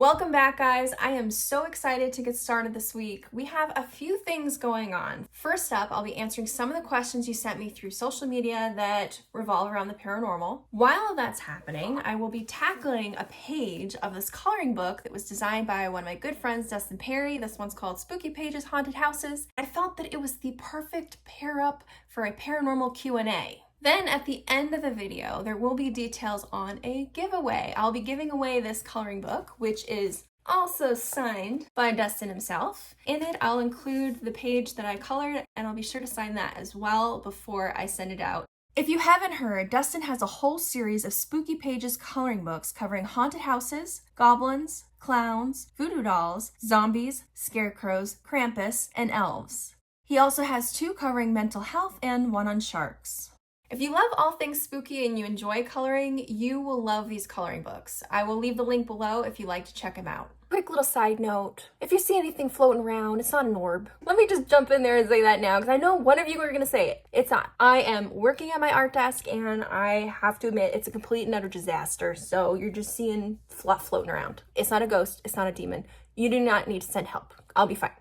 Welcome back, guys. I am so excited to get started this week. We have a few things going on. First up, I'll be answering some of the questions you sent me through social media that revolve around the paranormal. While that's happening, I will be tackling a page of this coloring book that was designed by one of my good friends, Dustin Pari. This one's called Spooky Pages, Haunted Houses. I felt that it was the perfect pair up for a paranormal Q&A. Then at the end of the video, there will be details on a giveaway. I'll be giving away this coloring book, which is also signed by Dustin himself. In it, I'll include the page that I colored, and I'll be sure to sign that as well before I send it out. If you haven't heard, Dustin has a whole series of Spooky Pages coloring books covering haunted houses, goblins, clowns, voodoo dolls, zombies, scarecrows, Krampus, and elves. He also has 2 covering mental health and 1 on sharks. If you love all things spooky and you enjoy coloring, you will love these coloring books. I will leave the link below if you'd like to check them out. Quick little side note, if you see anything floating around, it's not an orb. Let me just jump in there and say that now, because I know one of you are going to say it. It's not. I am working at my art desk, and I have to admit, it's a complete and utter disaster. So you're just seeing fluff floating around. It's not a ghost. It's not a demon. You do not need to send help. I'll be fine.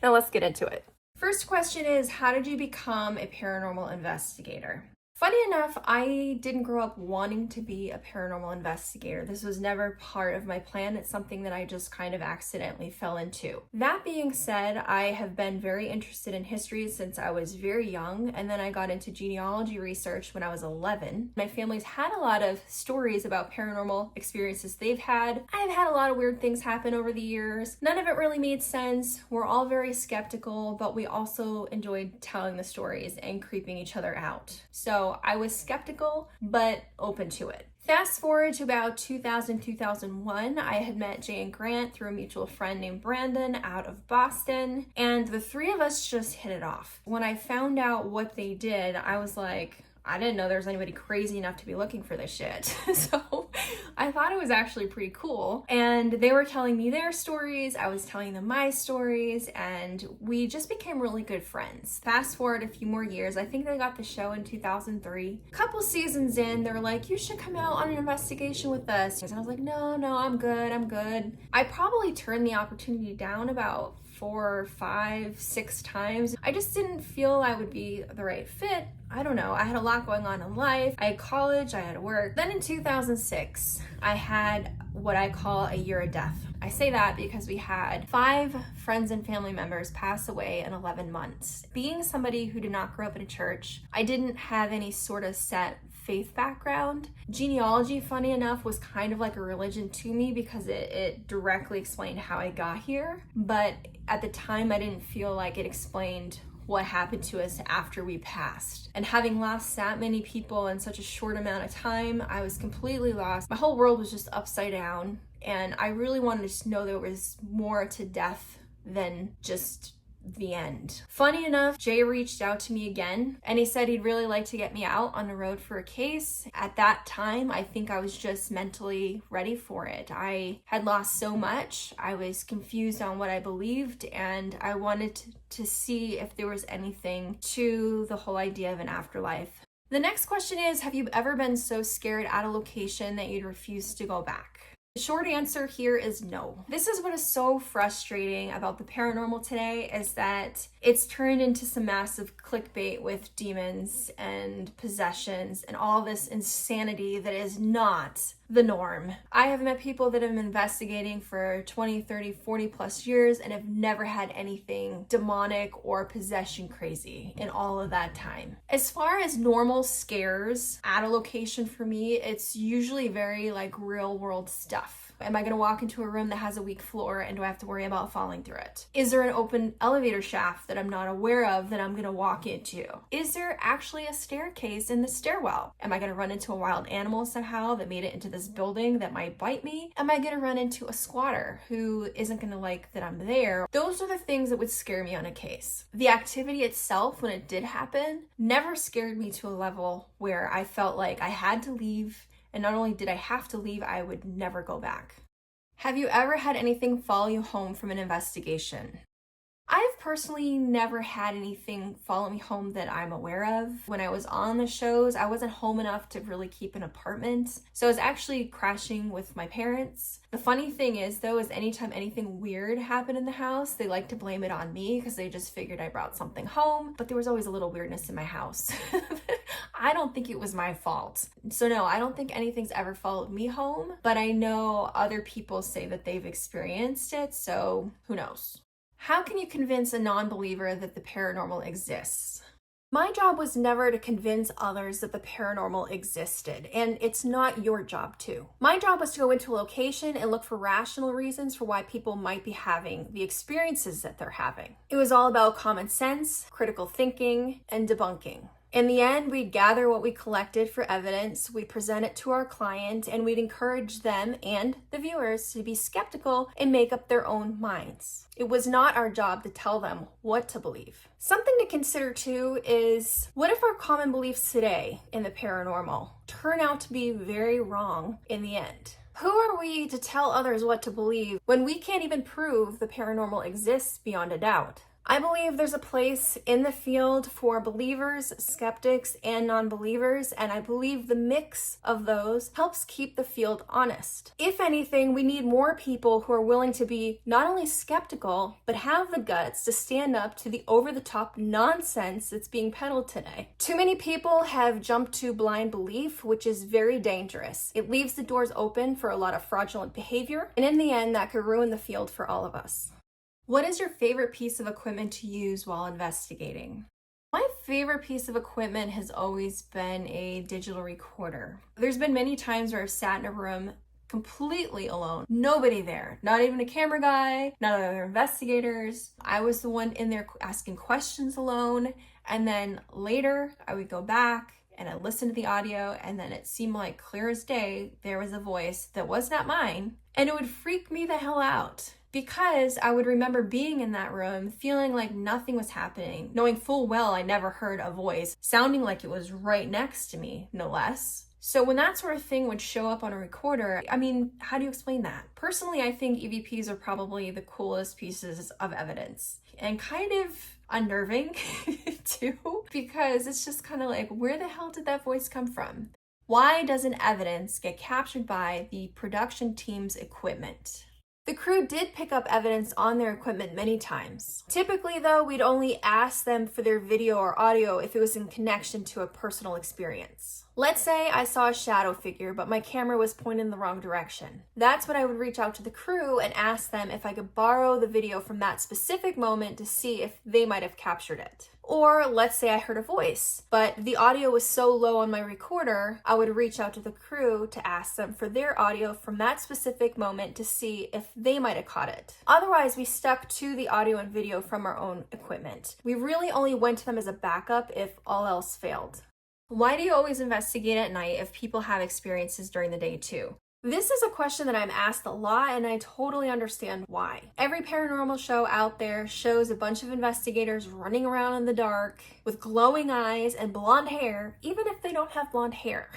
Now let's get into it. First question is, how did you become a paranormal investigator? Funny enough, I didn't grow up wanting to be a paranormal investigator. This was never part of my plan. It's something that I just kind of accidentally fell into. That being said, I have been very interested in history since I was very young, and then I got into genealogy research when I was 11. My family's had a lot of stories about paranormal experiences they've had. I've had a lot of weird things happen over the years. None of it really made sense. We're all very skeptical, but we also enjoyed telling the stories and creeping each other out. So I was skeptical, but open to it. Fast forward to about 2000-2001, I had met Jay and Grant through a mutual friend named Brandon out of Boston, and the 3 of us just hit it off. When I found out what they did, I was like, I didn't know there was anybody crazy enough to be looking for this shit. So I thought it was actually pretty cool. And they were telling me their stories, I was telling them my stories, and we just became really good friends. Fast forward a few more years, I think they got the show in 2003. A couple seasons in, they were like, you should come out on an investigation with us. And I was like, no, I'm good. I probably turned the opportunity down about 4, 5, 6 times. I just didn't feel I would be the right fit. I don't know. I had a lot going on in life. I had college, I had work. Then in 2006, I had what I call a year of death. I say that because we had 5 friends and family members pass away in 11 months. Being somebody who did not grow up in a church, I didn't have any sort of set faith background. Genealogy, funny enough, was kind of like a religion to me because it directly explained how I got here. But at the time, I didn't feel like it explained what happened to us after we passed. And having lost that many people in such a short amount of time, I was completely lost. My whole world was just upside down. And I really wanted to know there was more to death than just the end. Funny enough, Jay reached out to me again, and he said he'd really like to get me out on the road for a case. At that time, I think I was just mentally ready for it. I had lost so much. I was confused on what I believed, and I wanted to see if there was anything to the whole idea of an afterlife. The next question is, have you ever been so scared at a location that you'd refuse to go back? The short answer here is no. This is what is so frustrating about the paranormal today, is that it's turned into some massive clickbait with demons and possessions and all this insanity that is not the norm. I have met people that have been investigating for 20, 30, 40 plus years and have never had anything demonic or possession crazy in all of that time. As far as normal scares at a location, for me, it's usually very like real world stuff. Am I going to walk into a room that has a weak floor and do I have to worry about falling through it? Is there an open elevator shaft that I'm not aware of that I'm going to walk into? Is there actually a staircase in the stairwell? Am I going to run into a wild animal somehow that made it into this building that might bite me? Am I going to run into a squatter who isn't going to like that I'm there? Those are the things that would scare me on a case. The activity itself, when it did happen, never scared me to a level where I felt like I had to leave. And not only did I have to leave, I would never go back. Have you ever had anything follow you home from an investigation? I've personally never had anything follow me home that I'm aware of. When I was on the shows, I wasn't home enough to really keep an apartment. So I was actually crashing with my parents. The funny thing is though, is anytime anything weird happened in the house, they like to blame it on me because they just figured I brought something home, but there was always a little weirdness in my house. I don't think it was my fault. So no, I don't think anything's ever followed me home, but I know other people say that they've experienced it, so who knows? How can you convince a non-believer that the paranormal exists? My job was never to convince others that the paranormal existed, and it's not your job to. My job was to go into a location and look for rational reasons for why people might be having the experiences that they're having. It was all about common sense, critical thinking, and debunking. In the end, we'd gather what we collected for evidence, we'd present it to our client, and we'd encourage them and the viewers to be skeptical and make up their own minds. It was not our job to tell them what to believe. Something to consider too is, what if our common beliefs today in the paranormal turn out to be very wrong in the end? Who are we to tell others what to believe when we can't even prove the paranormal exists beyond a doubt? I believe there's a place in the field for believers, skeptics, and non-believers, and I believe the mix of those helps keep the field honest. If anything, we need more people who are willing to be not only skeptical, but have the guts to stand up to the over-the-top nonsense that's being peddled today. Too many people have jumped to blind belief, which is very dangerous. It leaves the doors open for a lot of fraudulent behavior, and in the end, that could ruin the field for all of us. What is your favorite piece of equipment to use while investigating? My favorite piece of equipment has always been a digital recorder. There's been many times where I've sat in a room completely alone, nobody there, not even a camera guy, none of the other investigators. I was the one in there asking questions alone, and then later I would go back and I listened to the audio, and then it seemed like clear as day there was a voice that was not mine, and it would freak me the hell out. Because I would remember being in that room, feeling like nothing was happening, knowing full well I never heard a voice, sounding like it was right next to me, no less. So when that sort of thing would show up on a recorder, I mean, how do you explain that? Personally, I think EVPs are probably the coolest pieces of evidence, and kind of unnerving too, because it's just kind of like, where the hell did that voice come from? Why doesn't evidence get captured by the production team's equipment? The crew did pick up evidence on their equipment many times. Typically though, we'd only ask them for their video or audio if it was in connection to a personal experience. Let's say I saw a shadow figure, but my camera was pointed in the wrong direction. That's when I would reach out to the crew and ask them if I could borrow the video from that specific moment to see if they might have captured it. Or let's say I heard a voice, but the audio was so low on my recorder, I would reach out to the crew to ask them for their audio from that specific moment to see if they might have caught it. Otherwise, we stuck to the audio and video from our own equipment. We really only went to them as a backup if all else failed. Why do you always investigate at night if people have experiences during the day too? This is a question that I'm asked a lot, and I totally understand why. Every paranormal show out there shows a bunch of investigators running around in the dark with glowing eyes and blonde hair, even if they don't have blonde hair.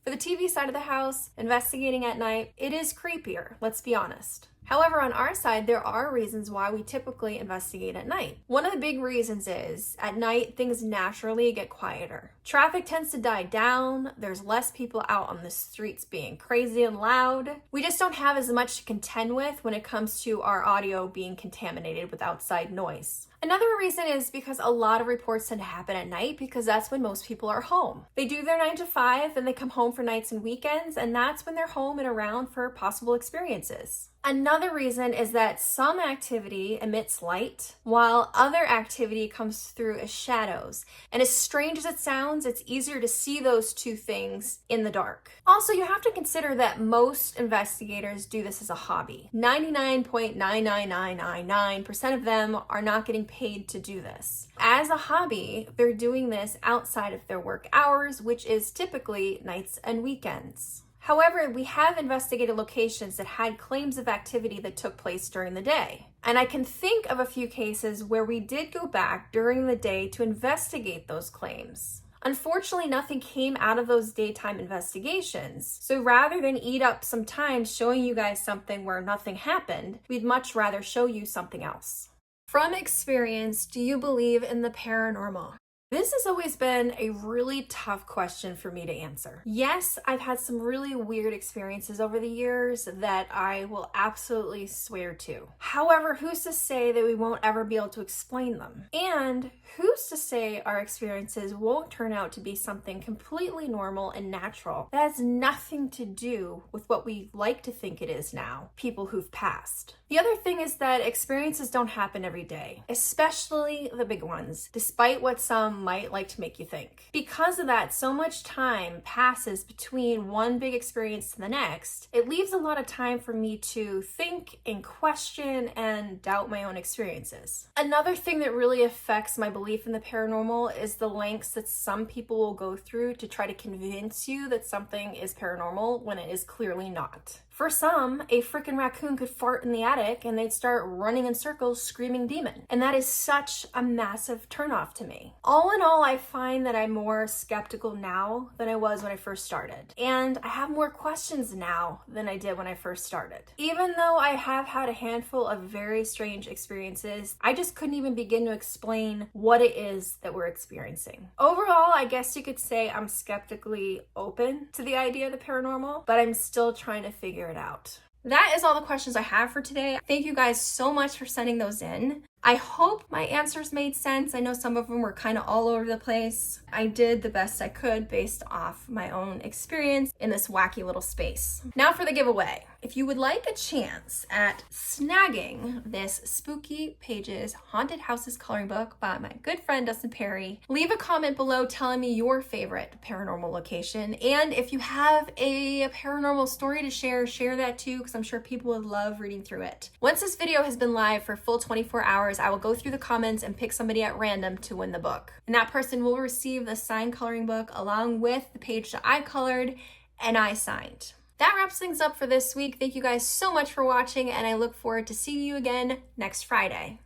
For the TV side of the house, investigating at night, it is creepier, let's be honest. However, on our side, there are reasons why we typically investigate at night. One of the big reasons is, at night, things naturally get quieter. Traffic tends to die down, there's less people out on the streets being crazy and loud. We just don't have as much to contend with when it comes to our audio being contaminated with outside noise. Another reason is because a lot of reports tend to happen at night because that's when most people are home. They do their 9 to 5, then they come home for nights and weekends, and that's when they're home and around for possible experiences. Another reason is that some activity emits light, while other activity comes through as shadows. And as strange as it sounds, it's easier to see those two things in the dark. Also, you have to consider that most investigators do this as a hobby. 99.99999% of them are not getting paid to do this. As a hobby, they're doing this outside of their work hours, which is typically nights and weekends. However, we have investigated locations that had claims of activity that took place during the day. And I can think of a few cases where we did go back during the day to investigate those claims. Unfortunately, nothing came out of those daytime investigations. So rather than eat up some time showing you guys something where nothing happened, we'd much rather show you something else. From experience, do you believe in the paranormal? This has always been a really tough question for me to answer. Yes, I've had some really weird experiences over the years that I will absolutely swear to. However, who's to say that we won't ever be able to explain them? And who's to say our experiences won't turn out to be something completely normal and natural that has nothing to do with what we like to think it is now, people who've passed? The other thing is that experiences don't happen every day, especially the big ones, despite what some might like to make you think. Because of that, so much time passes between one big experience to the next, it leaves a lot of time for me to think and question and doubt my own experiences. Another thing that really affects my belief in the paranormal is the lengths that some people will go through to try to convince you that something is paranormal when it is clearly not. For some, a freaking raccoon could fart in the attic and they'd start running in circles screaming demon. And that is such a massive turnoff to me. All in all, I find that I'm more skeptical now than I was when I first started. And I have more questions now than I did when I first started. Even though I have had a handful of very strange experiences, I just couldn't even begin to explain what it is that we're experiencing. Overall, I guess you could say I'm skeptically open to the idea of the paranormal, but I'm still trying to figure it out. That is all the questions I have for today. Thank you guys so much for sending those in. I hope my answers made sense. I know some of them were kind of all over the place. I did the best I could based off my own experience in this wacky little space. Now for the giveaway. If you would like a chance at snagging this Spooky Pages Haunted Houses coloring book by my good friend Dustin Pari, leave a comment below telling me your favorite paranormal location. And if you have a paranormal story to share that too, because I'm sure people would love reading through it. Once this video has been live for a full 24 hours, I will go through the comments and pick somebody at random to win the book. And that person will receive the signed coloring book along with the page that I colored and I signed. That wraps things up for this week. Thank you guys so much for watching, and I look forward to seeing you again next Friday.